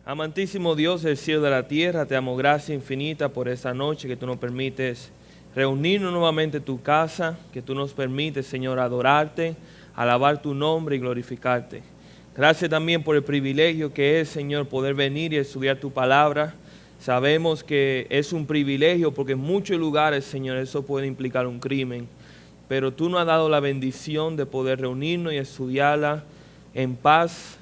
Amantísimo Dios del cielo y de la tierra, te damos gracia infinita por esta noche que tú nos permites reunirnos nuevamente en tu casa, que tú nos permites, Señor, adorarte, alabar tu nombre y glorificarte. Gracias también por el privilegio que es, Señor, poder venir y estudiar tu palabra. Sabemos que es un privilegio porque en muchos lugares, Señor, eso puede implicar un crimen, pero tú nos has dado la bendición de poder reunirnos y estudiarla en paz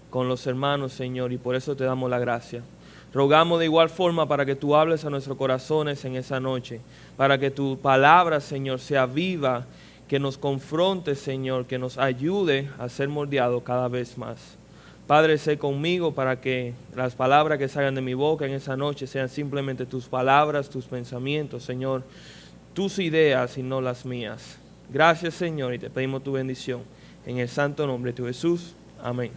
con los hermanos, Señor, y por eso te damos la gracia. Rogamos de igual forma para que tú hables a nuestros corazones en esa noche, para que tu palabra, Señor, sea viva, que nos confronte, Señor, que nos ayude a ser moldeados cada vez más. Padre, sé conmigo para que las palabras que salgan de mi boca en esa noche sean simplemente tus palabras, tus pensamientos, Señor, tus ideas y no las mías. Gracias, Señor, y te pedimos tu bendición. En el santo nombre de tu Jesús. Amén.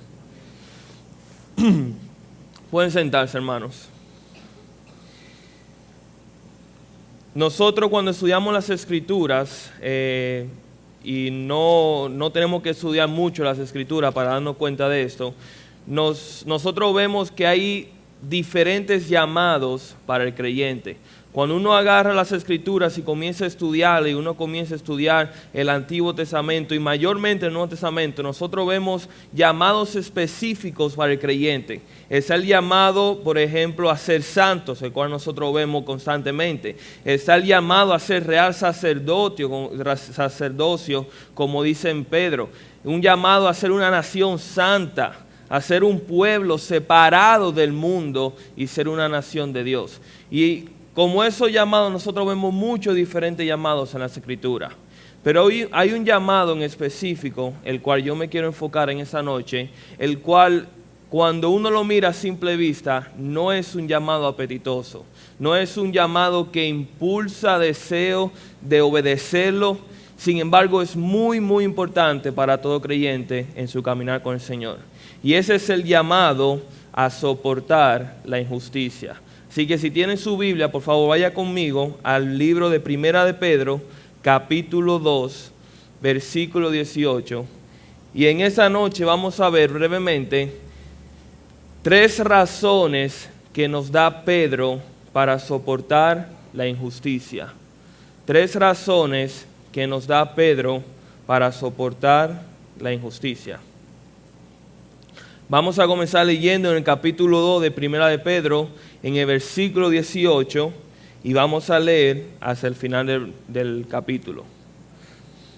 Pueden sentarse, hermanos. Nosotros cuando estudiamos las Escrituras, y no tenemos que estudiar mucho las Escrituras para darnos cuenta de esto, nosotros vemos que hay diferentes llamados para el creyente. Cuando uno agarra las Escrituras y comienza a estudiar, y uno comienza a estudiar el Antiguo Testamento y mayormente el Nuevo Testamento, nosotros vemos llamados específicos para el creyente. Está el llamado, por ejemplo, a ser santos, el cual nosotros vemos constantemente. Está el llamado a ser real sacerdocio, como dice en Pedro. Un llamado a ser una nación santa, a ser un pueblo separado del mundo y ser una nación de Dios. Y como esos llamados, nosotros vemos muchos diferentes llamados en las Escrituras. Pero hoy hay un llamado en específico, el cual yo me quiero enfocar en esa noche, el cual cuando uno lo mira a simple vista, no es un llamado apetitoso. No es un llamado que impulsa deseo de obedecerlo. Sin embargo, es muy, muy importante para todo creyente en su caminar con el Señor. Y ese es el llamado a soportar la injusticia. Así que si tienen su Biblia, por favor vaya conmigo al libro de Primera de Pedro, capítulo 2, versículo 18. Y en esa noche vamos a ver brevemente 3 razones que nos da Pedro para soportar la injusticia. 3 razones que nos da Pedro para soportar la injusticia. Vamos a comenzar leyendo en el capítulo 2 de Primera de Pedro, en el versículo 18, y vamos a leer hasta el final del capítulo.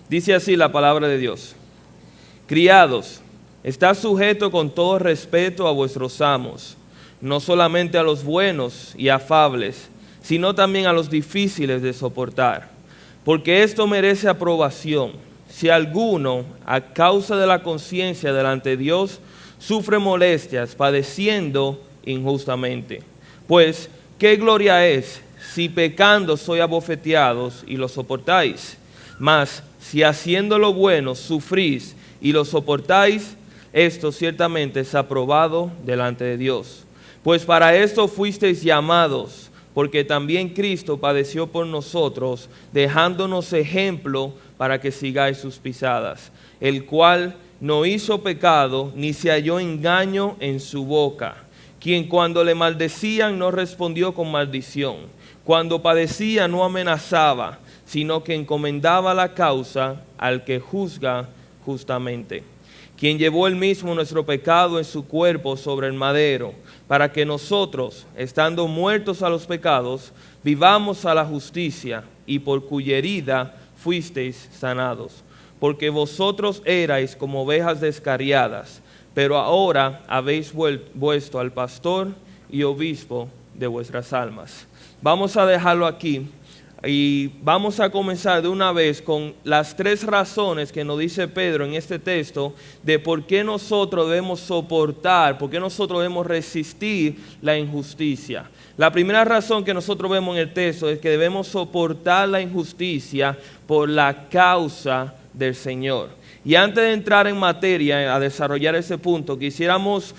Dice así la palabra de Dios: Criados, estad sujetos con todo respeto a vuestros amos, no solamente a los buenos y afables, sino también a los difíciles de soportar, porque esto merece aprobación. Si alguno, a causa de la conciencia delante de Dios, sufre molestias, padeciendo injustamente. Pues, ¿qué gloria es si pecando sois abofeteados y lo soportáis? Mas, si haciendo lo bueno sufrís y lo soportáis, esto ciertamente es aprobado delante de Dios. Pues para esto fuisteis llamados, porque también Cristo padeció por nosotros, dejándonos ejemplo para que sigáis sus pisadas, el cual no hizo pecado, ni se halló engaño en su boca, quien cuando le maldecían no respondió con maldición, cuando padecía no amenazaba, sino que encomendaba la causa al que juzga justamente, quien llevó él mismo nuestro pecado en su cuerpo sobre el madero, para que nosotros, estando muertos a los pecados, vivamos a la justicia, y por cuya herida fuisteis sanados. Porque vosotros erais como ovejas descarriadas, pero ahora habéis vuelto al pastor y obispo de vuestras almas. Vamos a dejarlo aquí y vamos a comenzar de una vez con las 3 razones que nos dice Pedro en este texto de por qué nosotros debemos soportar, por qué nosotros debemos resistir la injusticia. La primera razón que nosotros vemos en el texto es que debemos soportar la injusticia por la causa del Señor. Y antes de entrar en materia, a desarrollar ese punto, quisiéramos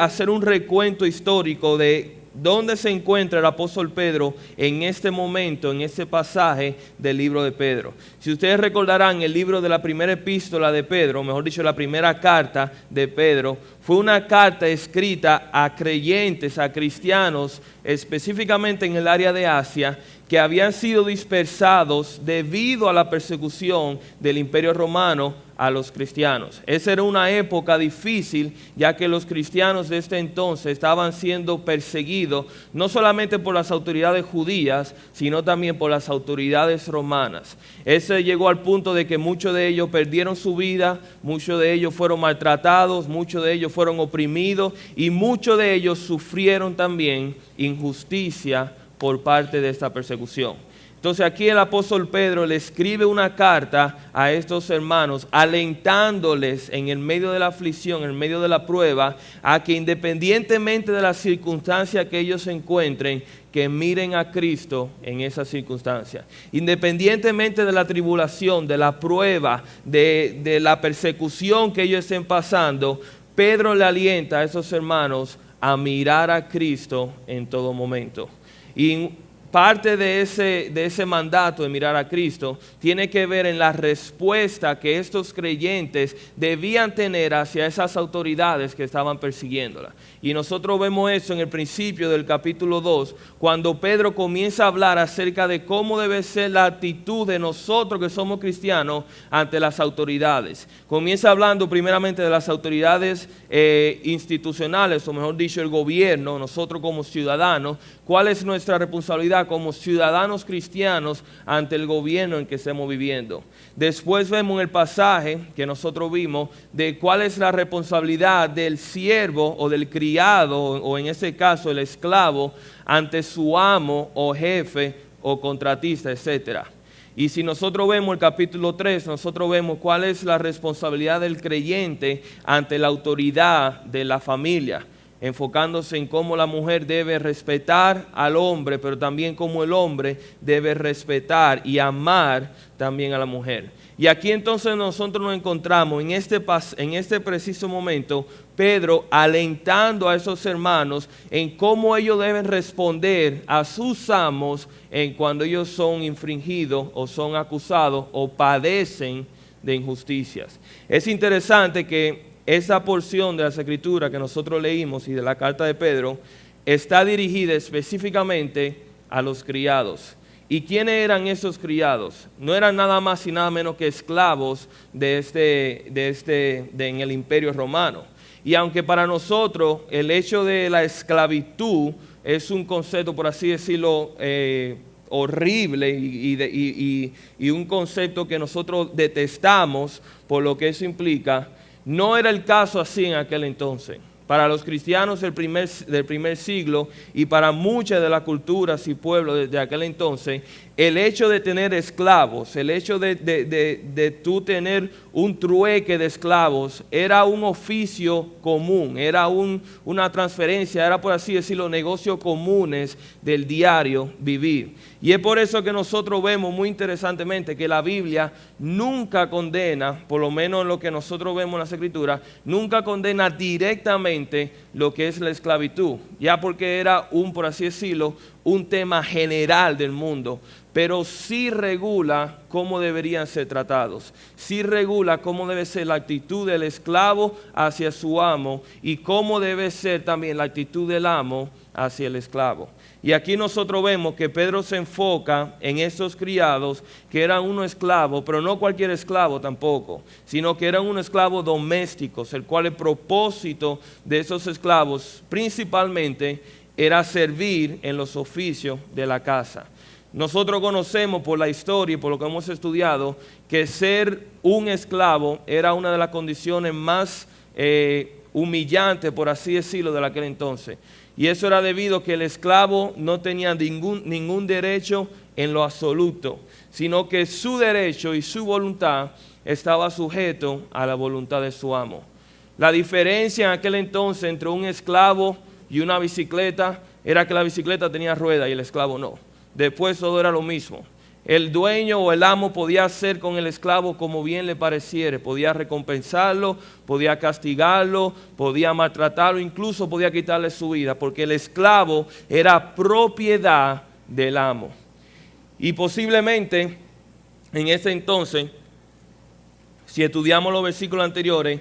hacer un recuento histórico de dónde se encuentra el apóstol Pedro en este momento, en este pasaje del libro de Pedro. Si ustedes recordarán, el libro de la primera epístola de Pedro, mejor dicho, la primera carta de Pedro, Fue una carta escrita a creyentes, a cristianos, específicamente en el área de Asia, que habían sido dispersados debido a la persecución del Imperio Romano a los cristianos. Esa era una época difícil, ya que los cristianos de este entonces estaban siendo perseguidos no solamente por las autoridades judías, sino también por las autoridades romanas. Ese llegó al punto de que muchos de ellos perdieron su vida, muchos de ellos fueron maltratados, muchos de ellos fueron oprimidos y muchos de ellos sufrieron también injusticia por parte de esta persecución. Entonces aquí el apóstol Pedro le escribe una carta a estos hermanos, alentándoles en el medio de la aflicción, en el medio de la prueba, a que independientemente de las circunstancias que ellos se encuentren, que miren a Cristo en esas circunstancias. Independientemente de la tribulación, de la prueba, de la persecución que ellos estén pasando, Pedro le alienta a esos hermanos a mirar a Cristo en todo momento. Y parte de ese mandato de mirar a Cristo tiene que ver en la respuesta que estos creyentes debían tener hacia esas autoridades que estaban persiguiéndola. Y nosotros vemos eso en el principio del capítulo 2, cuando Pedro comienza a hablar acerca de cómo debe ser la actitud de nosotros que somos cristianos ante las autoridades. Comienza hablando primeramente de las autoridades institucionales, o mejor dicho, el gobierno, nosotros como ciudadanos, cuál es nuestra responsabilidad como ciudadanos cristianos ante el gobierno en que estemos viviendo. Después vemos en el pasaje que nosotros vimos de cuál es la responsabilidad del siervo o del criado, o en este caso el esclavo, ante su amo o jefe o contratista, etc. Y si nosotros vemos el capítulo 3, nosotros vemos cuál es la responsabilidad del creyente ante la autoridad de la familia, enfocándose en cómo la mujer debe respetar al hombre, pero también cómo el hombre debe respetar y amar también a la mujer. Y aquí entonces nosotros nos encontramos en este preciso momento, Pedro alentando a esos hermanos en cómo ellos deben responder a sus amos en cuando ellos son infringidos o son acusados o padecen de injusticias. Es interesante que esa porción de las Escrituras que nosotros leímos y de la carta de Pedro está dirigida específicamente a los criados. ¿Y quiénes eran esos criados? No eran nada más y nada menos que esclavos en el Imperio Romano. Y aunque para nosotros el hecho de la esclavitud es un concepto, por así decirlo, horrible y un concepto que nosotros detestamos por lo que eso implica, no era el caso así en aquel entonces. Para los cristianos del primer siglo y para muchas de las culturas y pueblos de aquel entonces, el hecho de tener esclavos, el hecho de tú tener un trueque de esclavos, era un oficio común, era una transferencia, era por así decirlo, negocios comunes del diario vivir. Y es por eso que nosotros vemos muy interesantemente que la Biblia nunca condena, por lo menos en lo que nosotros vemos en las Escrituras, nunca condena directamente lo que es la esclavitud, ya porque era por así decirlo, un tema general del mundo, pero sí regula cómo deberían ser tratados, sí regula cómo debe ser la actitud del esclavo hacia su amo y cómo debe ser también la actitud del amo hacia el esclavo. Y aquí nosotros vemos que Pedro se enfoca en esos criados que eran unos esclavos, pero no cualquier esclavo tampoco, sino que eran unos esclavos domésticos, el cual el propósito de esos esclavos principalmente era servir en los oficios de la casa. Nosotros conocemos por la historia y por lo que hemos estudiado que ser un esclavo era una de las condiciones más humillantes, por así decirlo, de aquel entonces. Y eso era debido a que el esclavo no tenía ningún derecho en lo absoluto, sino que su derecho y su voluntad estaba sujeto a la voluntad de su amo. La diferencia en aquel entonces entre un esclavo y una bicicleta era que la bicicleta tenía rueda y el esclavo no. Después todo era lo mismo. El dueño o el amo podía hacer con el esclavo como bien le pareciere, podía recompensarlo, podía castigarlo, podía maltratarlo, incluso podía quitarle su vida, porque el esclavo era propiedad del amo. Y posiblemente en ese entonces, si estudiamos los versículos anteriores,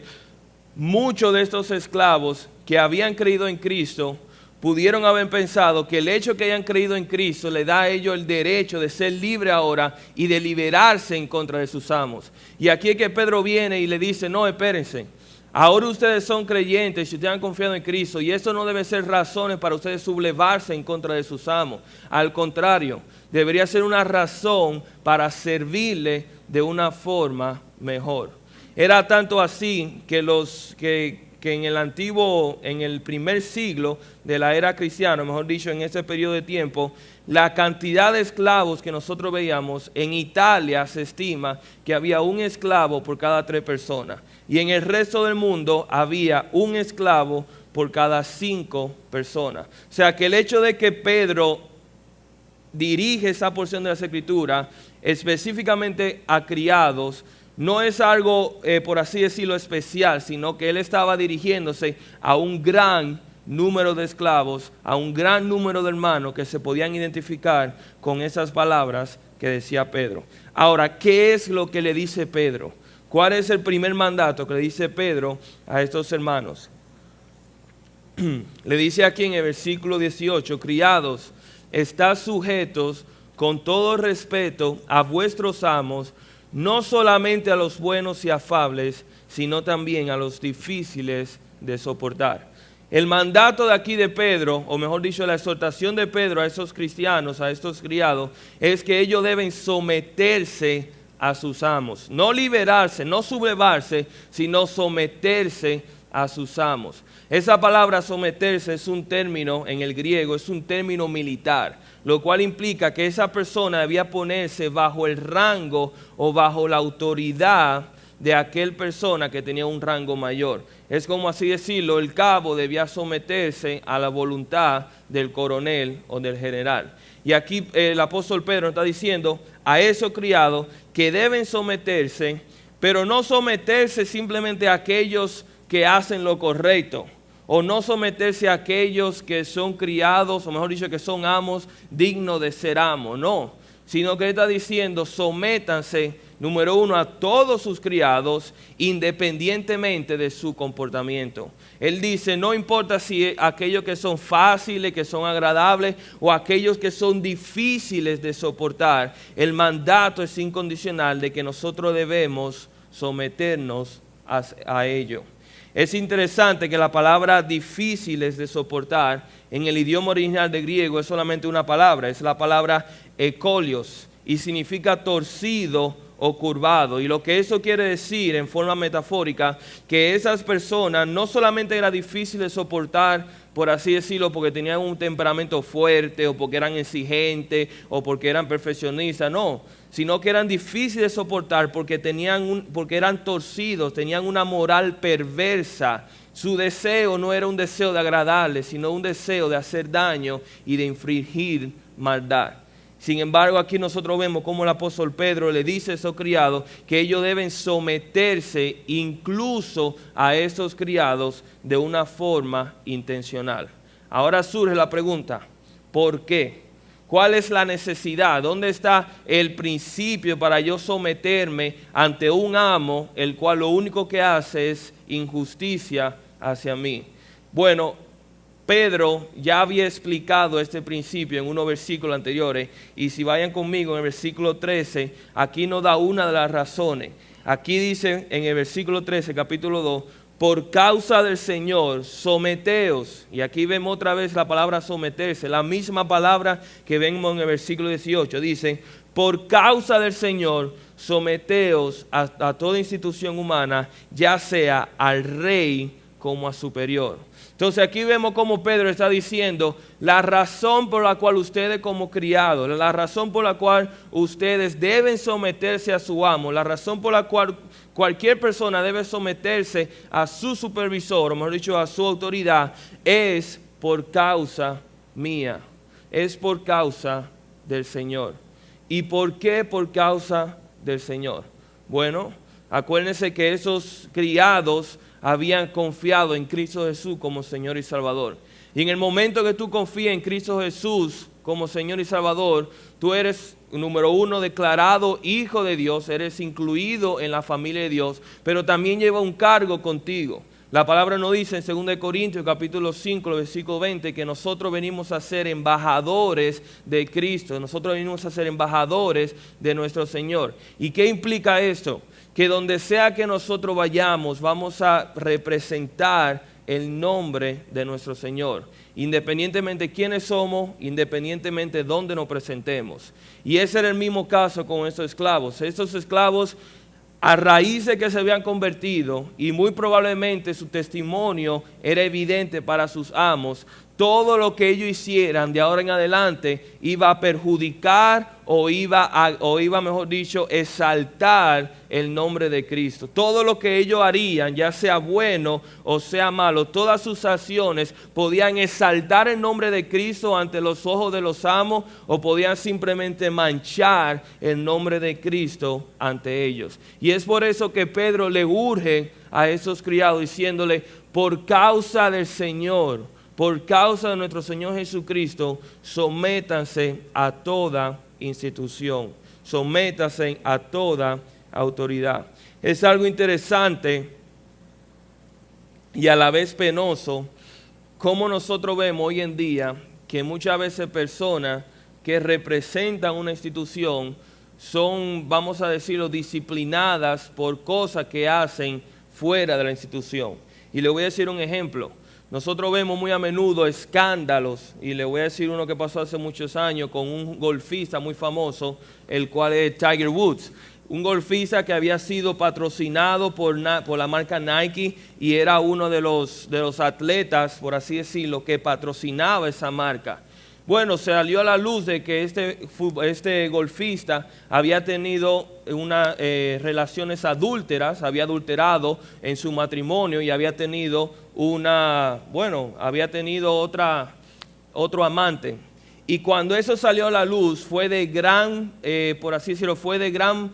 muchos de estos esclavos que habían creído en Cristo pudieron haber pensado que el hecho que hayan creído en Cristo le da a ellos el derecho de ser libre ahora y de liberarse en contra de sus amos. Y aquí es que Pedro viene y le dice, no, espérense. Ahora ustedes son creyentes y ustedes han confiado en Cristo y eso no debe ser razones para ustedes sublevarse en contra de sus amos. Al contrario, debería ser una razón para servirle de una forma mejor. Era tanto así que en el primer siglo de la era cristiana, mejor dicho, en ese periodo de tiempo, la cantidad de esclavos que nosotros veíamos en Italia se estima que había un esclavo por cada 3 personas. Y en el resto del mundo había un esclavo por cada 5 personas. O sea que el hecho de que Pedro dirige esa porción de las Escrituras específicamente a criados, no es algo, por así decirlo, especial, sino que él estaba dirigiéndose a un gran número de esclavos, a un gran número de hermanos que se podían identificar con esas palabras que decía Pedro. Ahora, ¿qué es lo que le dice Pedro? ¿Cuál es el primer mandato que le dice Pedro a estos hermanos? Le dice aquí en el versículo 18, criados, estad sujetos con todo respeto a vuestros amos, no solamente a los buenos y afables, sino también a los difíciles de soportar. El mandato de aquí de Pedro, o mejor dicho, la exhortación de Pedro a esos cristianos, a estos criados, es que ellos deben someterse a sus amos. No liberarse, no sublevarse, sino someterse a sus amos. Esa palabra someterse es un término en el griego, es un término militar, lo cual implica que esa persona debía ponerse bajo el rango o bajo la autoridad de aquel persona que tenía un rango mayor. Es como así decirlo, el cabo debía someterse a la voluntad del coronel o del general. Y aquí el apóstol Pedro está diciendo a esos criados que deben someterse, pero no someterse simplemente a aquellos que hacen lo correcto, o no someterse a aquellos que son criados, o mejor dicho, que son amos dignos de ser amos, no, sino que él está diciendo, sométanse, número 1, a todos sus criados, independientemente de su comportamiento. Él dice, no importa si aquellos que son fáciles, que son agradables, o aquellos que son difíciles de soportar, el mandato es incondicional de que nosotros debemos someternos a ello. Es interesante que la palabra difíciles de soportar en el idioma original de griego es solamente una palabra, es la palabra ekolios y significa torcido o curvado. Y lo que eso quiere decir en forma metafórica, que esas personas no solamente era difícil de soportar, por así decirlo, porque tenían un temperamento fuerte o porque eran exigentes o porque eran perfeccionistas, no, sino que eran difíciles de soportar porque eran torcidos, tenían una moral perversa. Su deseo no era un deseo de agradarle, sino un deseo de hacer daño y de infringir maldad. Sin embargo, aquí nosotros vemos cómo el apóstol Pedro le dice a esos criados que ellos deben someterse incluso a esos criados de una forma intencional. Ahora surge la pregunta, ¿por qué? ¿Cuál es la necesidad? ¿Dónde está el principio para yo someterme ante un amo, el cual lo único que hace es injusticia hacia mí? Bueno, Pedro ya había explicado este principio en unos versículos anteriores, y si vayan conmigo en el versículo 13, aquí nos da una de las razones. Aquí dice en el versículo 13, capítulo 2, por causa del Señor, someteos. Y aquí vemos otra vez la palabra someterse, la misma palabra que vemos en el versículo 18. Dice, por causa del Señor, someteos a toda institución humana, ya sea al rey como a superior. Entonces aquí vemos cómo Pedro está diciendo la razón por la cual ustedes como criados, la razón por la cual ustedes deben someterse a su amo, la razón por la cual cualquier persona debe someterse a su supervisor, o mejor dicho, a su autoridad, es por causa mía, es por causa del Señor. ¿Y por qué por causa del Señor? Bueno, acuérdense que esos criados habían confiado en Cristo Jesús como Señor y Salvador. Y en el momento que tú confías en Cristo Jesús como Señor y Salvador, tú eres, número 1, declarado hijo de Dios, eres incluido en la familia de Dios, pero también lleva un cargo contigo. La palabra nos dice en 2 Corintios capítulo 5, versículo 20, que nosotros venimos a ser embajadores de Cristo, nosotros venimos a ser embajadores de nuestro Señor. ¿Y qué implica esto? Que donde sea que nosotros vayamos, vamos a representar el nombre de nuestro Señor, independientemente de quiénes somos, independientemente de dónde nos presentemos. Y ese era el mismo caso con estos esclavos. Estos esclavos, a raíz de que se habían convertido, y muy probablemente su testimonio era evidente para sus amos, todo lo que ellos hicieran de ahora en adelante iba a perjudicar o iba, mejor dicho, exaltar el nombre de Cristo. Todo lo que ellos harían, ya sea bueno o sea malo, todas sus acciones podían exaltar el nombre de Cristo ante los ojos de los amos o podían simplemente manchar el nombre de Cristo ante ellos. Y es por eso que Pedro le urge a esos criados diciéndole, por causa del Señor, por causa de nuestro Señor Jesucristo, sométanse a toda institución, sométanse a toda autoridad. Es algo interesante y a la vez penoso cómo nosotros vemos hoy en día que muchas veces personas que representan una institución son, vamos a decirlo, disciplinadas por cosas que hacen fuera de la institución. Y le voy a decir un ejemplo. Nosotros vemos muy a menudo escándalos, y le voy a decir uno que pasó hace muchos años con un golfista muy famoso, el cual es Tiger Woods. Un golfista que había sido patrocinado por la marca Nike y era uno de los atletas, por así decirlo, que patrocinaba esa marca. Bueno, se salió a la luz de que este golfista había tenido relaciones adúlteras, había adulterado en su matrimonio y había tenido otro amante. Y cuando eso salió a la luz fue de gran, por así decirlo, fue de gran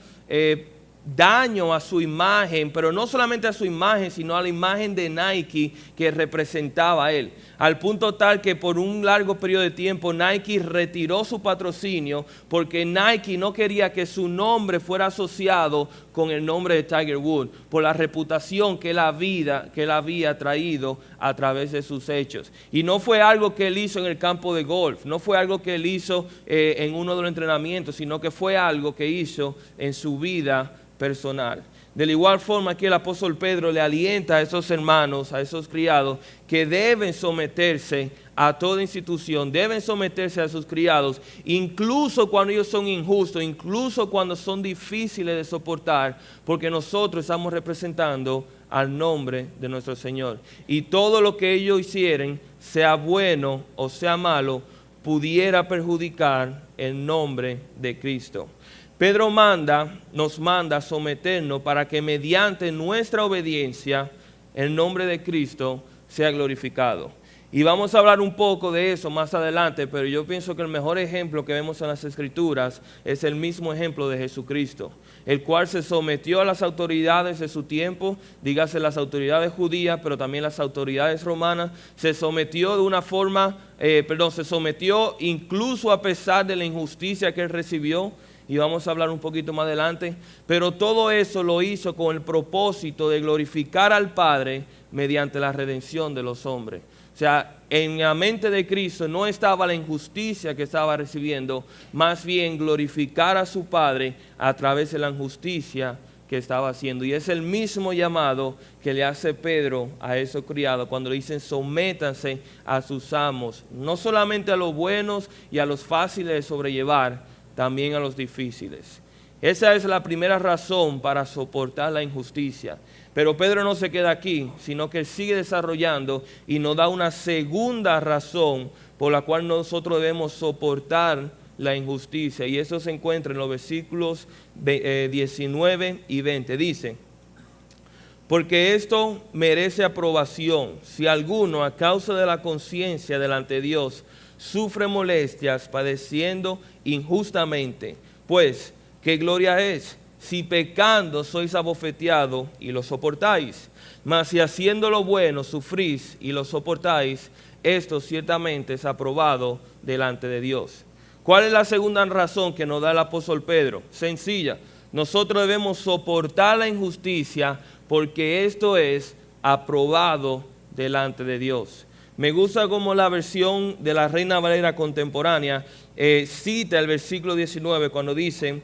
daño a su imagen, pero no solamente a su imagen, sino a la imagen de Nike que representaba a él. Al punto tal que por un largo periodo de tiempo Nike retiró su patrocinio porque Nike no quería que su nombre fuera asociado con el nombre de Tiger Woods por la reputación que él había traído a través de sus hechos. Y no fue algo que él hizo en el campo de golf, no fue algo que él hizo en uno de los entrenamientos, sino que fue algo que hizo en su vida personal. De la igual forma que el apóstol Pedro le alienta a esos hermanos, a esos criados, que deben someterse a toda institución, deben someterse a sus criados, incluso cuando ellos son injustos, incluso cuando son difíciles de soportar, porque nosotros estamos representando al nombre de nuestro Señor. Y todo lo que ellos hicieren, sea bueno o sea malo, pudiera perjudicar el nombre de Cristo. Pedro nos manda a someternos para que mediante nuestra obediencia el nombre de Cristo sea glorificado. Y vamos a hablar un poco de eso más adelante, pero yo pienso que el mejor ejemplo que vemos en las Escrituras es el mismo ejemplo de Jesucristo, el cual se sometió a las autoridades de su tiempo, dígase las autoridades judías, pero también las autoridades romanas, se sometió de una forma, se sometió incluso a pesar de la injusticia que él recibió, y vamos a hablar un poquito más adelante, pero todo eso lo hizo con el propósito de glorificar al Padre mediante la redención de los hombres. O sea, en la mente de Cristo no estaba la injusticia que estaba recibiendo, más bien glorificar a su Padre a través de la injusticia que estaba haciendo. Y es el mismo llamado que le hace Pedro a esos criados cuando le dicen sométanse a sus amos, no solamente a los buenos y a los fáciles de sobrellevar, también a los difíciles. Esa es la primera razón para soportar la injusticia. Pero Pedro no se queda aquí, sino que sigue desarrollando y nos da una segunda razón por la cual nosotros debemos soportar la injusticia. Y eso se encuentra en los versículos 19 y 20. Dice, porque esto merece aprobación si alguno a causa de la conciencia delante de Dios sufre molestias padeciendo injustamente. Pues, ¿qué gloria es? Si pecando sois abofeteados y lo soportáis. Mas si haciendo lo bueno sufrís y lo soportáis, esto ciertamente es aprobado delante de Dios. ¿Cuál es la segunda razón que nos da el apóstol Pedro? Sencilla. Nosotros debemos soportar la injusticia porque esto es aprobado delante de Dios. Me gusta como la versión de la Reina Valera contemporánea cita el versículo 19 cuando dice,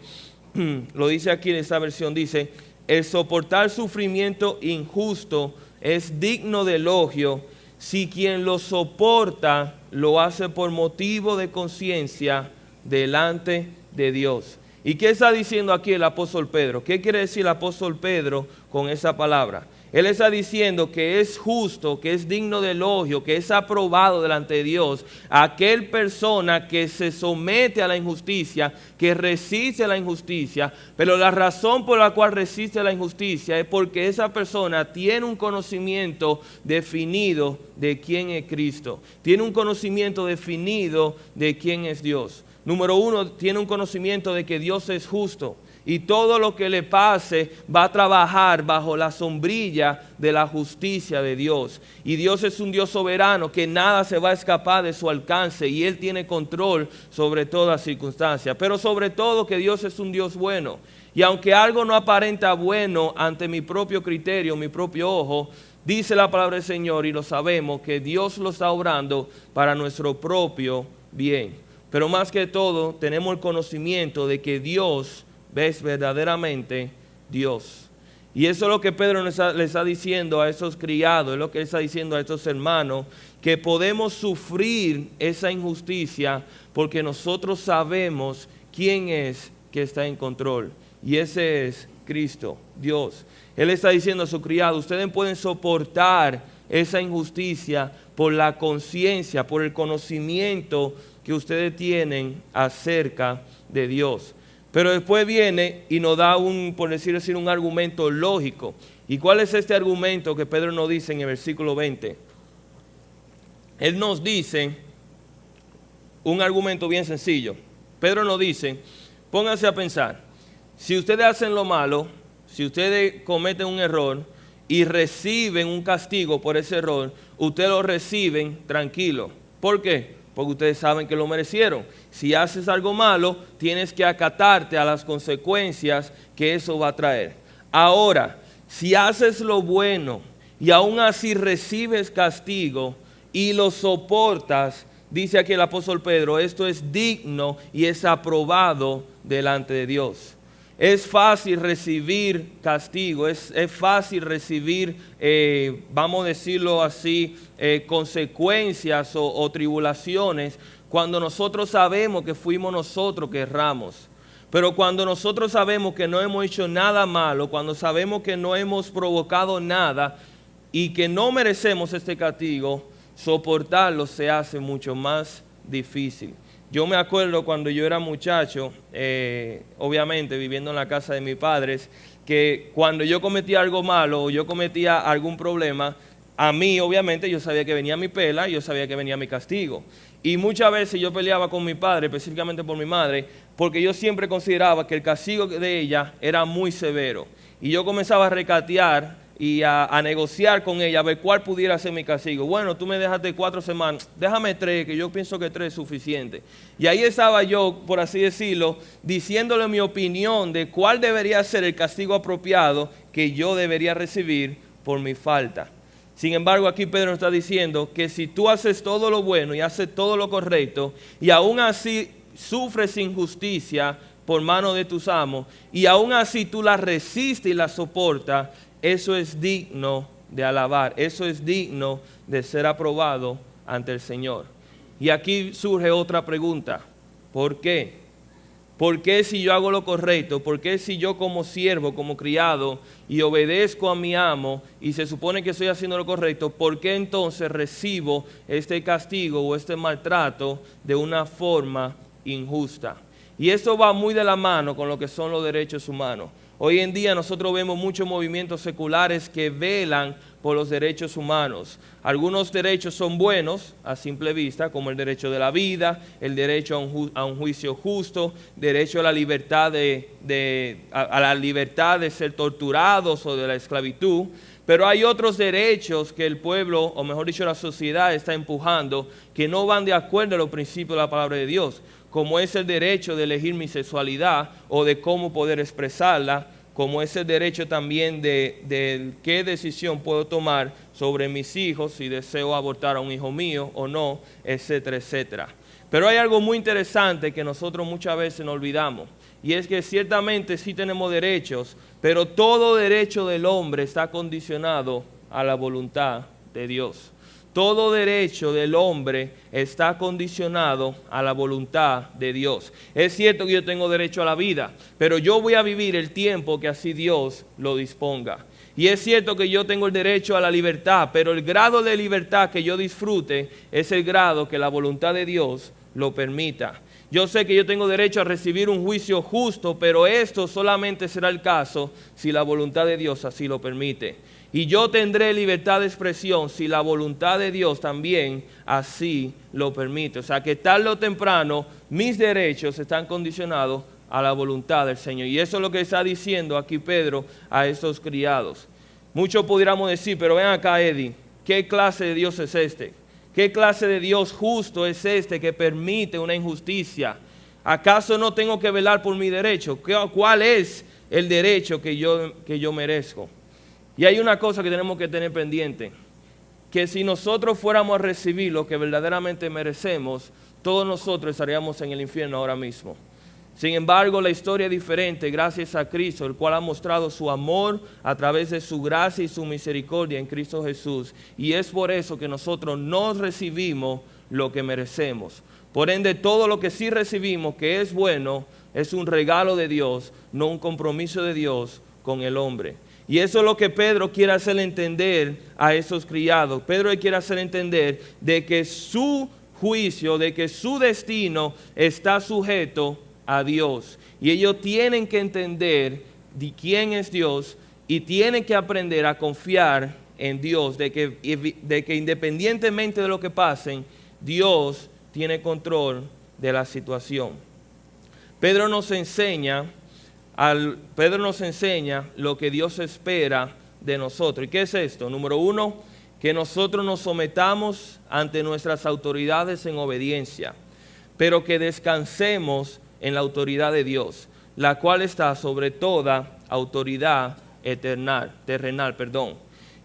lo dice aquí en esta versión, dice, el soportar sufrimiento injusto es digno de elogio si quien lo soporta lo hace por motivo de conciencia delante de Dios. ¿Y qué está diciendo aquí el apóstol Pedro? ¿Qué quiere decir el apóstol Pedro con esa palabra? Él está diciendo que es justo, que es digno de elogio, que es aprobado delante de Dios aquel persona que se somete a la injusticia, que resiste a la injusticia, pero la razón por la cual resiste a la injusticia es porque esa persona tiene un conocimiento definido de quién es Cristo, tiene un conocimiento definido de quién es Dios. Número uno, tiene un conocimiento de que Dios es justo. Y todo lo que le pase va a trabajar bajo la sombrilla de la justicia de Dios. Y Dios es un Dios soberano que nada se va a escapar de su alcance. Y Él tiene control sobre todas circunstancias. Pero sobre todo que Dios es un Dios bueno. Y aunque algo no aparenta bueno ante mi propio criterio, mi propio ojo, dice la palabra del Señor y lo sabemos que Dios lo está obrando para nuestro propio bien. Pero más que todo tenemos el conocimiento de que Dios es verdaderamente Dios. Y eso es lo que Pedro le está diciendo a esos criados, es lo que él está diciendo a estos hermanos, que podemos sufrir esa injusticia porque nosotros sabemos quién es que está en control. Y ese es Cristo, Dios. Él está diciendo a sus criados, ustedes pueden soportar esa injusticia por la conciencia, por el conocimiento que ustedes tienen acerca de Dios. Pero después viene y nos da por decirlo así, un argumento lógico. ¿Y cuál es este argumento que Pedro nos dice en el versículo 20? Él nos dice un argumento bien sencillo. Pedro nos dice, pónganse a pensar, si ustedes hacen lo malo, si ustedes cometen un error y reciben un castigo por ese error, ustedes lo reciben tranquilo. ¿Por qué? Porque ustedes saben que lo merecieron. Si haces algo malo, tienes que acatarte a las consecuencias que eso va a traer. Ahora, si haces lo bueno y aún así recibes castigo y lo soportas, dice aquí el apóstol Pedro, esto es digno y es aprobado delante de Dios. Es fácil recibir castigo, es fácil recibir, vamos a decirlo así, consecuencias o tribulaciones cuando nosotros sabemos que fuimos nosotros que erramos. Pero cuando nosotros sabemos que no hemos hecho nada malo, cuando sabemos que no hemos provocado nada y que no merecemos este castigo, soportarlo se hace mucho más difícil. Yo me acuerdo cuando yo era muchacho, obviamente viviendo en la casa de mis padres, que cuando yo cometía algo malo o yo cometía algún problema, a mí obviamente yo sabía que venía mi pela y yo sabía que venía mi castigo. Y muchas veces yo peleaba con mi padre, específicamente por mi madre, porque yo siempre consideraba que el castigo de ella era muy severo. Y yo comenzaba a recatear y a negociar con ella, a ver cuál pudiera ser mi castigo. Bueno, tú me dejaste 4 semanas, déjame 3, que yo pienso que 3 es suficiente. Y ahí estaba yo, por así decirlo, diciéndole mi opinión de cuál debería ser el castigo apropiado que yo debería recibir por mi falta. Sin embargo, aquí Pedro está diciendo que si tú haces todo lo bueno y haces todo lo correcto y aún así sufres injusticia por mano de tus amos y aún así tú la resistes y la soportas, eso es digno de alabar, eso es digno de ser aprobado ante el Señor. Y aquí surge otra pregunta, ¿por qué? ¿Por qué si yo hago lo correcto? ¿Por qué si yo como siervo, como criado y obedezco a mi amo y se supone que estoy haciendo lo correcto, por qué entonces recibo este castigo o este maltrato de una forma injusta? Y esto va muy de la mano con lo que son los derechos humanos. Hoy en día nosotros vemos muchos movimientos seculares que velan por los derechos humanos. Algunos derechos son buenos a simple vista, como el derecho de la vida, el derecho a un juicio justo, derecho a la libertad a la libertad de ser torturados o de la esclavitud. Pero hay otros derechos que el pueblo, o mejor dicho la sociedad, está empujando, que no van de acuerdo a los principios de la palabra de Dios, como es el derecho de elegir mi sexualidad o de cómo poder expresarla, como es el derecho también de qué decisión puedo tomar sobre mis hijos, si deseo abortar a un hijo mío o no, etcétera, etcétera. Pero hay algo muy interesante que nosotros muchas veces nos olvidamos, y es que ciertamente sí tenemos derechos, pero todo derecho del hombre está condicionado a la voluntad de Dios. Todo derecho del hombre está condicionado a la voluntad de Dios. Es cierto que yo tengo derecho a la vida, pero yo voy a vivir el tiempo que así Dios lo disponga. Y es cierto que yo tengo el derecho a la libertad, pero el grado de libertad que yo disfrute es el grado que la voluntad de Dios lo permita. Yo sé que yo tengo derecho a recibir un juicio justo, pero esto solamente será el caso si la voluntad de Dios así lo permite. Y yo tendré libertad de expresión si la voluntad de Dios también así lo permite. O sea que tarde o temprano mis derechos están condicionados a la voluntad del Señor. Y eso es lo que está diciendo aquí Pedro a estos criados. Muchos pudiéramos decir, pero ven acá, Eddie, ¿qué clase de Dios es este? ¿Qué clase de Dios justo es este que permite una injusticia? ¿Acaso no tengo que velar por mi derecho? ¿Cuál es el derecho que yo merezco? Y hay una cosa que tenemos que tener pendiente, que si nosotros fuéramos a recibir lo que verdaderamente merecemos, todos nosotros estaríamos en el infierno ahora mismo. Sin embargo, la historia es diferente gracias a Cristo, el cual ha mostrado su amor a través de su gracia y su misericordia en Cristo Jesús. Y es por eso que nosotros no recibimos lo que merecemos. Por ende, todo lo que sí recibimos, que es bueno, es un regalo de Dios, no un compromiso de Dios con el hombre. Y eso es lo que Pedro quiere hacer entender a esos criados. Pedro quiere hacer entender de que su juicio, de que su destino está sujeto a Dios. Y ellos tienen que entender de quién es Dios y tienen que aprender a confiar en Dios, de que independientemente de lo que pasen, Dios tiene control de la situación. Pedro nos enseña lo que Dios espera de nosotros. ¿Y qué es esto? Número uno, que nosotros nos sometamos ante nuestras autoridades en obediencia, pero que descansemos en la autoridad de Dios, la cual está sobre toda autoridad terrenal.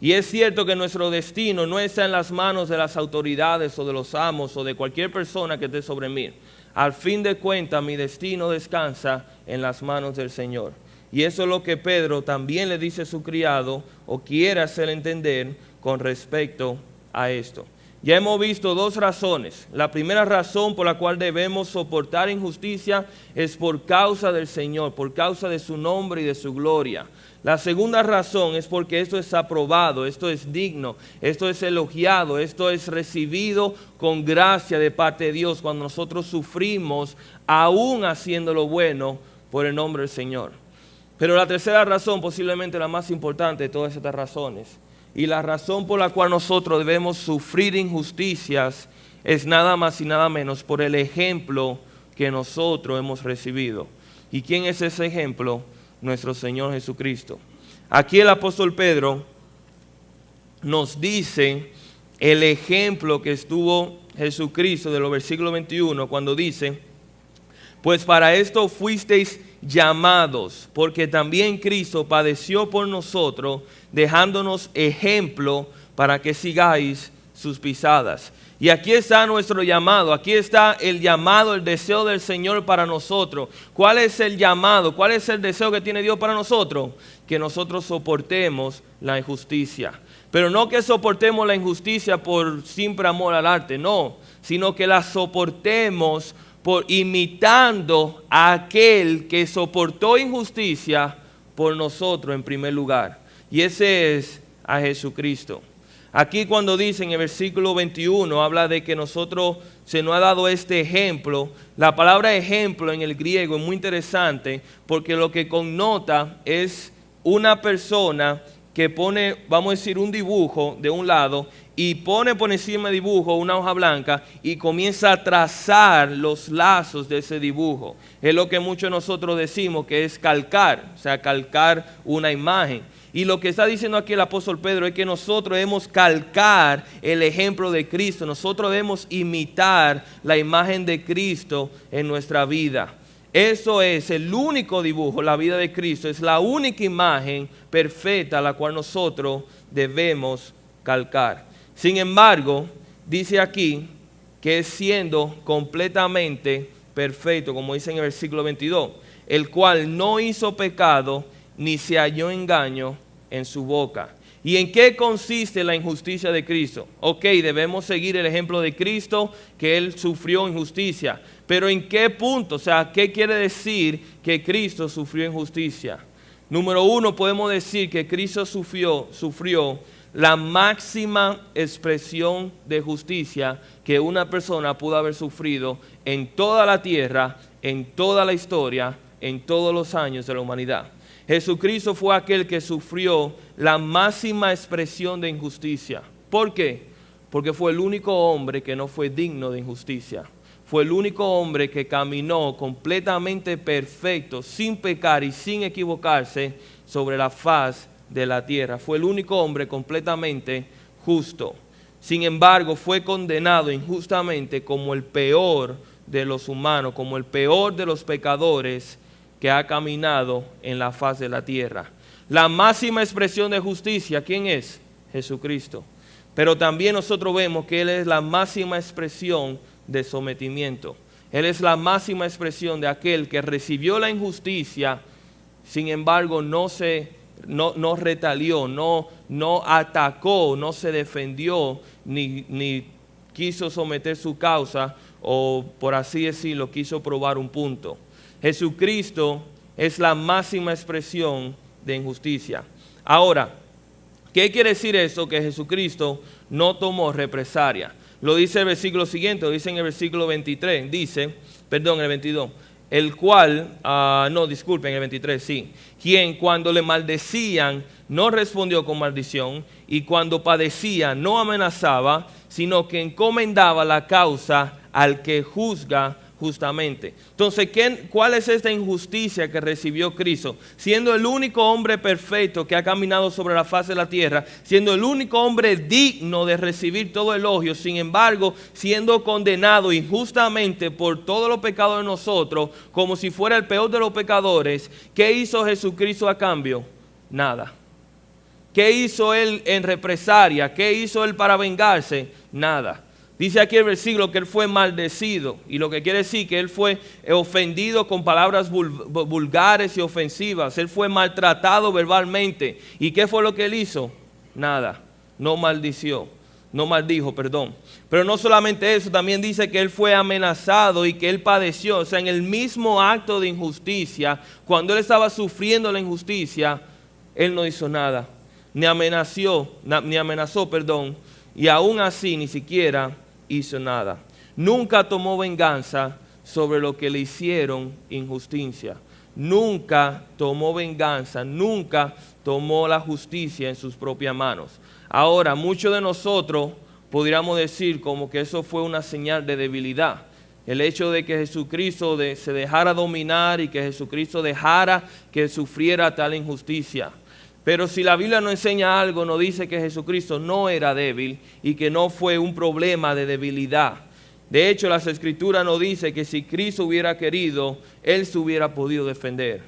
Y es cierto que nuestro destino no está en las manos de las autoridades o de los amos o de cualquier persona que esté sobre mí. Al fin de cuentas, mi destino descansa en las manos del Señor. Y eso es lo que Pedro también le dice a su criado o quiere hacer entender con respecto a esto. Ya hemos visto dos razones. La primera razón por la cual debemos soportar injusticia es por causa del Señor, por causa de su nombre y de su gloria. La segunda razón es porque esto es aprobado, esto es digno, esto es elogiado, esto es recibido con gracia de parte de Dios cuando nosotros sufrimos, aún haciendo lo bueno, por el nombre del Señor. Pero la tercera razón, posiblemente la más importante de todas estas razones, y la razón por la cual nosotros debemos sufrir injusticias, es nada más y nada menos por el ejemplo que nosotros hemos recibido. ¿Y quién es ese ejemplo? Nuestro Señor Jesucristo. Aquí el apóstol Pedro nos dice el ejemplo que estuvo Jesucristo de los versículos 21 cuando dice: pues para esto fuisteis llamados, porque también Cristo padeció por nosotros, dejándonos ejemplo para que sigáis sus pisadas. Y aquí está nuestro llamado, aquí está el llamado, el deseo del Señor para nosotros. ¿Cuál es el llamado? ¿Cuál es el deseo que tiene Dios para nosotros? Que nosotros soportemos la injusticia. Pero no que soportemos la injusticia por simple amor al arte, no, sino que la soportemos por imitando a aquel que soportó injusticia por nosotros en primer lugar. Y ese es a Jesucristo. Aquí cuando dice en el versículo 21, habla de que nosotros se nos ha dado este ejemplo. La palabra ejemplo en el griego es muy interesante porque lo que connota es una persona que pone, vamos a decir, un dibujo de un lado y pone por encima del dibujo una hoja blanca y comienza a trazar los lazos de ese dibujo. Es lo que muchos de nosotros decimos que es calcar, o sea, calcar una imagen. Y lo que está diciendo aquí el apóstol Pedro es que nosotros debemos calcar el ejemplo de Cristo. Nosotros debemos imitar la imagen de Cristo en nuestra vida. Eso es el único dibujo, la vida de Cristo, es la única imagen perfecta a la cual nosotros debemos calcar. Sin embargo, dice aquí que es siendo completamente perfecto, como dice en el versículo 22, el cual no hizo pecado ni se halló engaño en su boca. ¿Y en qué consiste la injusticia de Cristo? Ok, debemos seguir el ejemplo de Cristo, que Él sufrió injusticia. Pero ¿en qué punto? O sea, ¿qué quiere decir que Cristo sufrió injusticia? Número uno, podemos decir que Cristo sufrió la máxima expresión de justicia que una persona pudo haber sufrido en toda la tierra, en toda la historia, en todos los años de la humanidad. Jesucristo fue aquel que sufrió la máxima expresión de injusticia. ¿Por qué? Porque fue el único hombre que no fue digno de injusticia. Fue el único hombre que caminó completamente perfecto, sin pecar y sin equivocarse sobre la faz de la tierra. Fue el único hombre completamente justo. Sin embargo, fue condenado injustamente como el peor de los humanos, como el peor de los pecadores que ha caminado en la faz de la tierra. La máxima expresión de justicia, ¿quién es? Jesucristo. Pero también nosotros vemos que Él es la máxima expresión de sometimiento. Él es la máxima expresión de aquel que recibió la injusticia, sin embargo no retalió, no atacó, no se defendió, ni quiso someter su causa, o por así decirlo, quiso probar un punto. Jesucristo es la máxima expresión de injusticia. Ahora, ¿qué quiere decir eso? Que Jesucristo no tomó represalia. Lo dice el versículo siguiente, lo dice en el versículo 23, en el 22. El cual, en el 23, sí. Quien cuando le maldecían no respondió con maldición, y cuando padecía no amenazaba, sino que encomendaba la causa al que juzga justamente. Entonces, ¿cuál es esta injusticia que recibió Cristo? Siendo el único hombre perfecto que ha caminado sobre la faz de la tierra, siendo el único hombre digno de recibir todo elogio, sin embargo, siendo condenado injustamente por todos los pecados de nosotros, como si fuera el peor de los pecadores, ¿qué hizo Jesucristo a cambio? Nada. ¿Qué hizo Él en represalia? ¿Qué hizo Él para vengarse? Nada. Dice aquí el versículo que Él fue maldecido, y lo que quiere decir que Él fue ofendido con palabras vulgares y ofensivas. Él fue maltratado verbalmente. ¿Y qué fue lo que Él hizo? Nada, no maldijo. Pero no solamente eso, también dice que Él fue amenazado y que Él padeció. O sea, en el mismo acto de injusticia, cuando Él estaba sufriendo la injusticia, Él no hizo nada, ni amenazó, y aún así ni siquiera hizo nada. Nunca tomó venganza sobre lo que le hicieron injusticia. Nunca tomó venganza, nunca tomó la justicia en sus propias manos. Ahora, muchos de nosotros podríamos decir como que eso fue una señal de debilidad. El hecho de que Jesucristo se dejara dominar y que Jesucristo dejara que sufriera tal injusticia. Pero si la Biblia no enseña algo, nos dice que Jesucristo no era débil y que no fue un problema de debilidad. De hecho, las Escrituras nos dicen que si Cristo hubiera querido, Él se hubiera podido defender.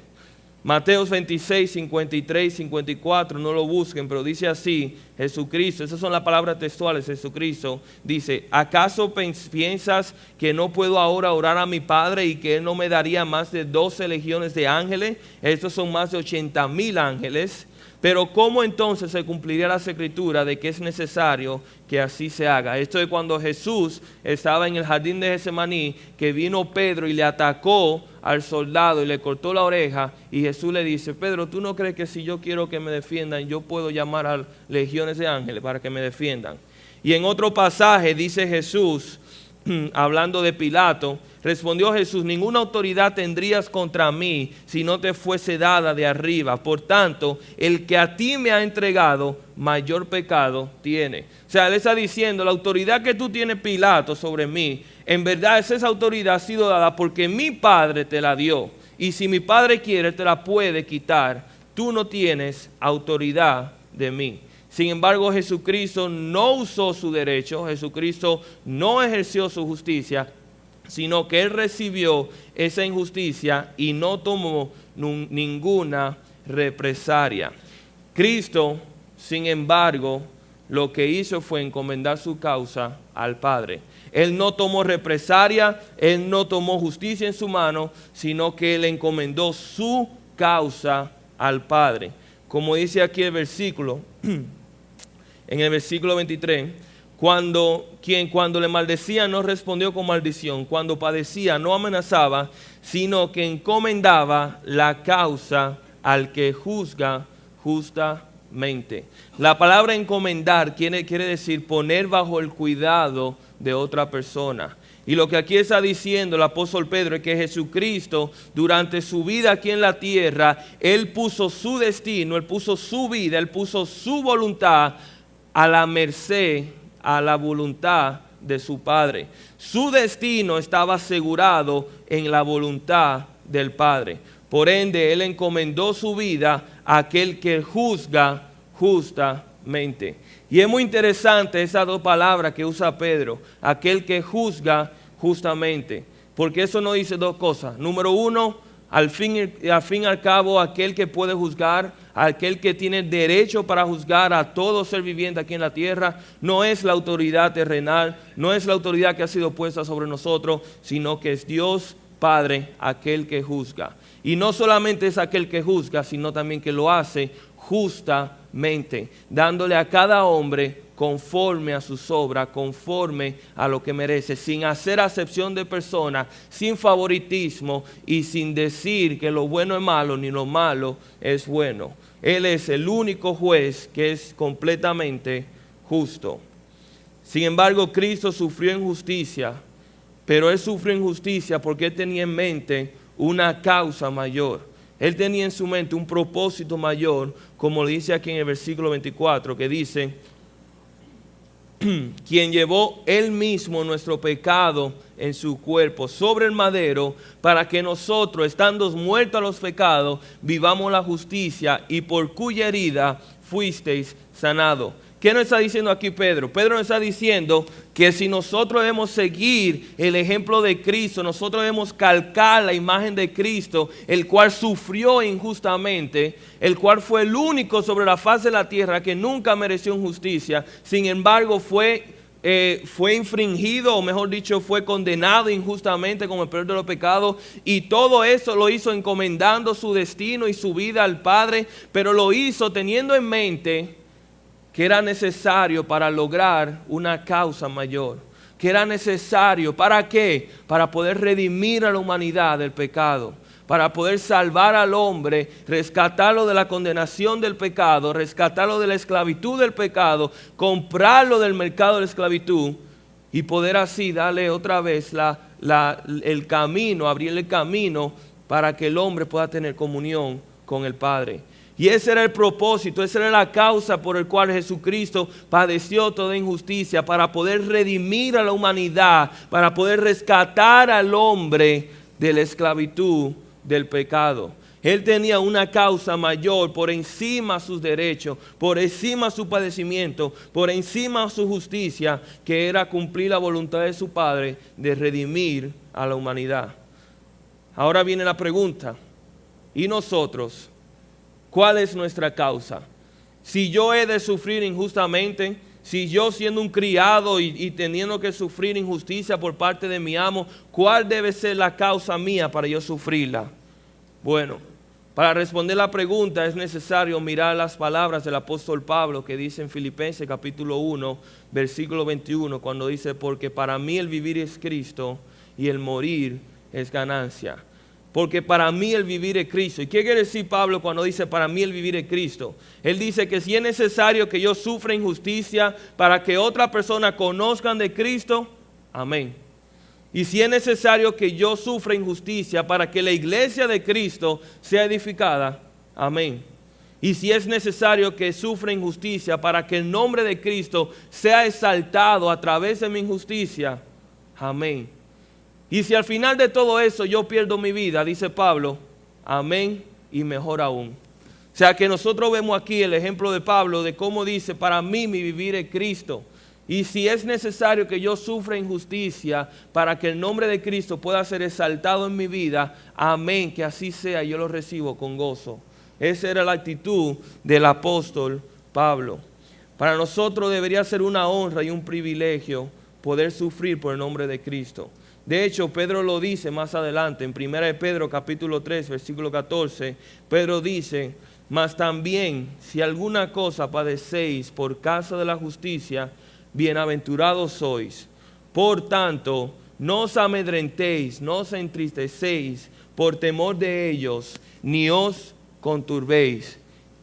Mateo 26, 53, 54, no lo busquen, pero dice así, Jesucristo, esas son las palabras textuales, Jesucristo dice, ¿acaso piensas que no puedo ahora orar a mi Padre y que Él no me daría más de 12 legiones de ángeles? Estos son más de 80,000 ángeles. Pero ¿cómo entonces se cumpliría la escritura de que es necesario que así se haga? Esto es cuando Jesús estaba en el jardín de Getsemaní, que vino Pedro y le atacó al soldado y le cortó la oreja, y Jesús le dice, Pedro, ¿tú no crees que si yo quiero que me defiendan, yo puedo llamar a legiones de ángeles para que me defiendan? Y en otro pasaje dice Jesús, hablando de Pilato, respondió Jesús, ninguna autoridad tendrías contra mí si no te fuese dada de arriba. Por tanto, el que a ti me ha entregado, mayor pecado tiene. O sea, él está diciendo, la autoridad que tú tienes, Pilato, sobre mí, en verdad esa autoridad ha sido dada porque mi Padre te la dio. Y si mi Padre quiere, te la puede quitar. Tú no tienes autoridad de mí. Sin embargo, Jesucristo no usó su derecho, Jesucristo no ejerció su justicia, sino que Él recibió esa injusticia y no tomó ninguna represalia. Cristo, sin embargo, lo que hizo fue encomendar su causa al Padre. Él no tomó represalia, Él no tomó justicia en su mano, sino que Él encomendó su causa al Padre. Como dice aquí el versículo, en el versículo 23, cuando le maldecía no respondió con maldición, cuando padecía no amenazaba, sino que encomendaba la causa al que juzga justamente. La palabra encomendar quiere decir poner bajo el cuidado de otra persona. Y lo que aquí está diciendo el apóstol Pedro es que Jesucristo, durante su vida aquí en la tierra, Él puso su destino, Él puso su vida, Él puso su voluntad a la merced, a la voluntad de su Padre. Su destino estaba asegurado en la voluntad del Padre. Por ende, Él encomendó su vida a aquel que juzga justamente. Y es muy interesante esas dos palabras que usa Pedro, aquel que juzga justamente, porque eso nos dice dos cosas. Número uno, al fin y al cabo, aquel que puede juzgar, aquel que tiene derecho para juzgar a todo ser viviente aquí en la tierra, no es la autoridad terrenal, no es la autoridad que ha sido puesta sobre nosotros, sino que es Dios Padre aquel que juzga. Y no solamente es aquel que juzga, sino también que lo hace justamente, dándole a cada hombre conforme a sus obras, conforme a lo que merece, sin hacer acepción de persona, sin favoritismo y sin decir que lo bueno es malo ni lo malo es bueno. Él es el único juez que es completamente justo. Sin embargo, Cristo sufrió injusticia, pero Él sufrió injusticia porque Él tenía en mente una causa mayor. Él tenía en su mente un propósito mayor, como dice aquí en el versículo 24, que dice: quien llevó Él mismo nuestro pecado en su cuerpo sobre el madero, para que nosotros, estando muertos a los pecados, vivamos la justicia, y por cuya herida fuisteis sanados. ¿Qué nos está diciendo aquí Pedro? Pedro nos está diciendo que si nosotros debemos seguir el ejemplo de Cristo, nosotros debemos calcar la imagen de Cristo, el cual sufrió injustamente, el cual fue el único sobre la faz de la tierra que nunca mereció injusticia, sin embargo fue infringido, o mejor dicho, fue condenado injustamente como el peor de los pecados, y todo eso lo hizo encomendando su destino y su vida al Padre, pero lo hizo teniendo en mente que era necesario para lograr una causa mayor, que era necesario, ¿para qué? Para poder redimir a la humanidad del pecado, para poder salvar al hombre, rescatarlo de la condenación del pecado, rescatarlo de la esclavitud del pecado, comprarlo del mercado de la esclavitud y poder así darle otra vez el camino, abrirle el camino para que el hombre pueda tener comunión con el Padre. Y ese era el propósito, esa era la causa por el cual Jesucristo padeció toda injusticia, para poder redimir a la humanidad, para poder rescatar al hombre de la esclavitud del pecado. Él tenía una causa mayor por encima de sus derechos, por encima de su padecimiento, por encima de su justicia, que era cumplir la voluntad de su Padre de redimir a la humanidad. Ahora viene la pregunta, ¿y nosotros? ¿Cuál es nuestra causa? Si yo he de sufrir injustamente, si yo siendo un criado y teniendo que sufrir injusticia por parte de mi amo, ¿cuál debe ser la causa mía para yo sufrirla? Bueno, para responder la pregunta es necesario mirar las palabras del apóstol Pablo que dice en Filipenses capítulo 1, versículo 21, cuando dice: porque para mí el vivir es Cristo y el morir es ganancia. Porque para mí el vivir es Cristo. ¿Y qué quiere decir Pablo cuando dice para mí el vivir es Cristo? Él dice que si es necesario que yo sufra injusticia para que otra persona conozcan de Cristo, amén. Y si es necesario que yo sufra injusticia para que la iglesia de Cristo sea edificada, amén. Y si es necesario que sufra injusticia para que el nombre de Cristo sea exaltado a través de mi injusticia, amén. Y si al final de todo eso yo pierdo mi vida, dice Pablo, amén y mejor aún. O sea que nosotros vemos aquí el ejemplo de Pablo de cómo dice: para mí mi vivir es Cristo. Y si es necesario que yo sufra injusticia para que el nombre de Cristo pueda ser exaltado en mi vida, amén, que así sea, yo lo recibo con gozo. Esa era la actitud del apóstol Pablo. Para nosotros debería ser una honra y un privilegio poder sufrir por el nombre de Cristo. De hecho, Pedro lo dice más adelante, en 1 de Pedro capítulo 3, versículo 14, Pedro dice, mas también si alguna cosa padecéis por causa de la justicia, bienaventurados sois. Por tanto, no os amedrentéis, no os entristecéis por temor de ellos, ni os conturbéis.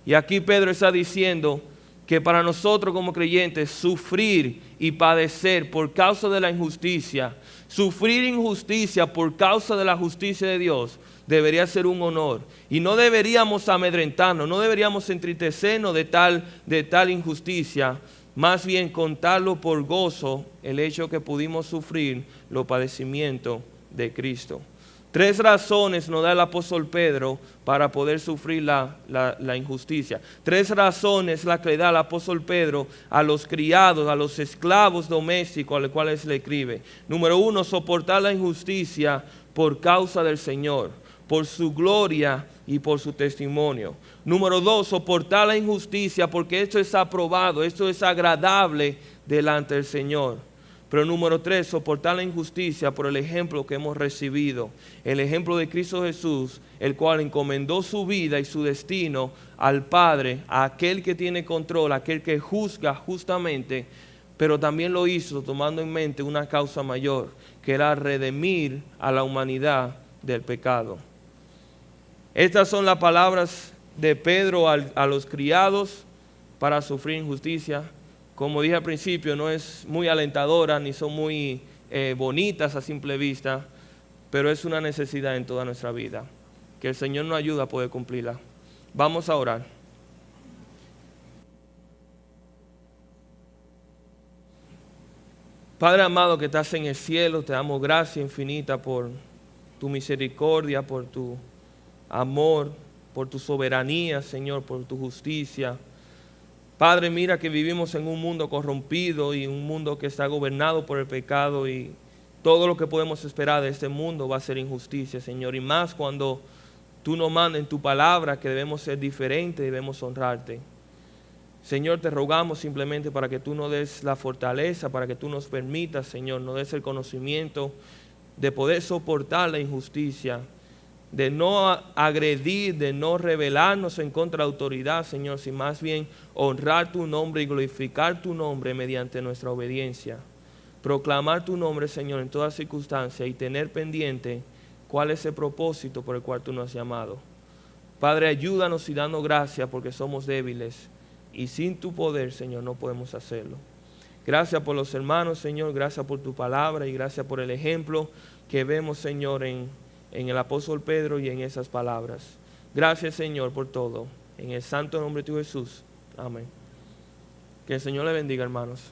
Y aquí Pedro está diciendo que para nosotros como creyentes sufrir y padecer por causa de la injusticia, sufrir injusticia por causa de la justicia de Dios, debería ser un honor. Y no deberíamos amedrentarnos, no deberíamos entristecernos de tal injusticia, más bien contarlo por gozo el hecho que pudimos sufrir los padecimientos de Cristo. 3 razones nos da el apóstol Pedro para poder sufrir la injusticia. 3 razones las que le da el apóstol Pedro a los criados, a los esclavos domésticos a los cuales le escribe. Número 1, soportar la injusticia por causa del Señor, por su gloria y por su testimonio. Número 2, soportar la injusticia porque esto es aprobado, esto es agradable delante del Señor. Pero número 3, soportar la injusticia por el ejemplo que hemos recibido. El ejemplo de Cristo Jesús, el cual encomendó su vida y su destino al Padre, a aquel que tiene control, a aquel que juzga justamente, pero también lo hizo tomando en mente una causa mayor, que era redimir a la humanidad del pecado. Estas son las palabras de Pedro a los criados para sufrir injusticia. Como dije al principio, no es muy alentadora ni son muy bonitas a simple vista, pero es una necesidad en toda nuestra vida, que el Señor nos ayude a poder cumplirla. Vamos a orar. Padre amado que estás en el cielo, te damos gracia infinita por tu misericordia, por tu amor, por tu soberanía, Señor, por tu justicia. Padre, mira que vivimos en un mundo corrompido y un mundo que está gobernado por el pecado, y todo lo que podemos esperar de este mundo va a ser injusticia, Señor. Y más cuando tú nos mandas en tu palabra que debemos ser diferentes, debemos honrarte. Señor, te rogamos simplemente para que tú nos des la fortaleza, para que tú nos permitas, Señor, nos des el conocimiento de poder soportar la injusticia, de no agredir, de no rebelarnos en contra de la autoridad, Señor, sino más bien honrar tu nombre y glorificar tu nombre mediante nuestra obediencia. Proclamar tu nombre, Señor, en toda circunstancia y tener pendiente cuál es el propósito por el cual tú nos has llamado. Padre, ayúdanos y danos gracia porque somos débiles y sin tu poder, Señor, no podemos hacerlo. Gracias por los hermanos, Señor, gracias por tu palabra y gracias por el ejemplo que vemos, Señor, en el apóstol Pedro y en esas palabras. Gracias, Señor, por todo. En el santo nombre de tu Jesús. Amén. Que el Señor le bendiga, hermanos.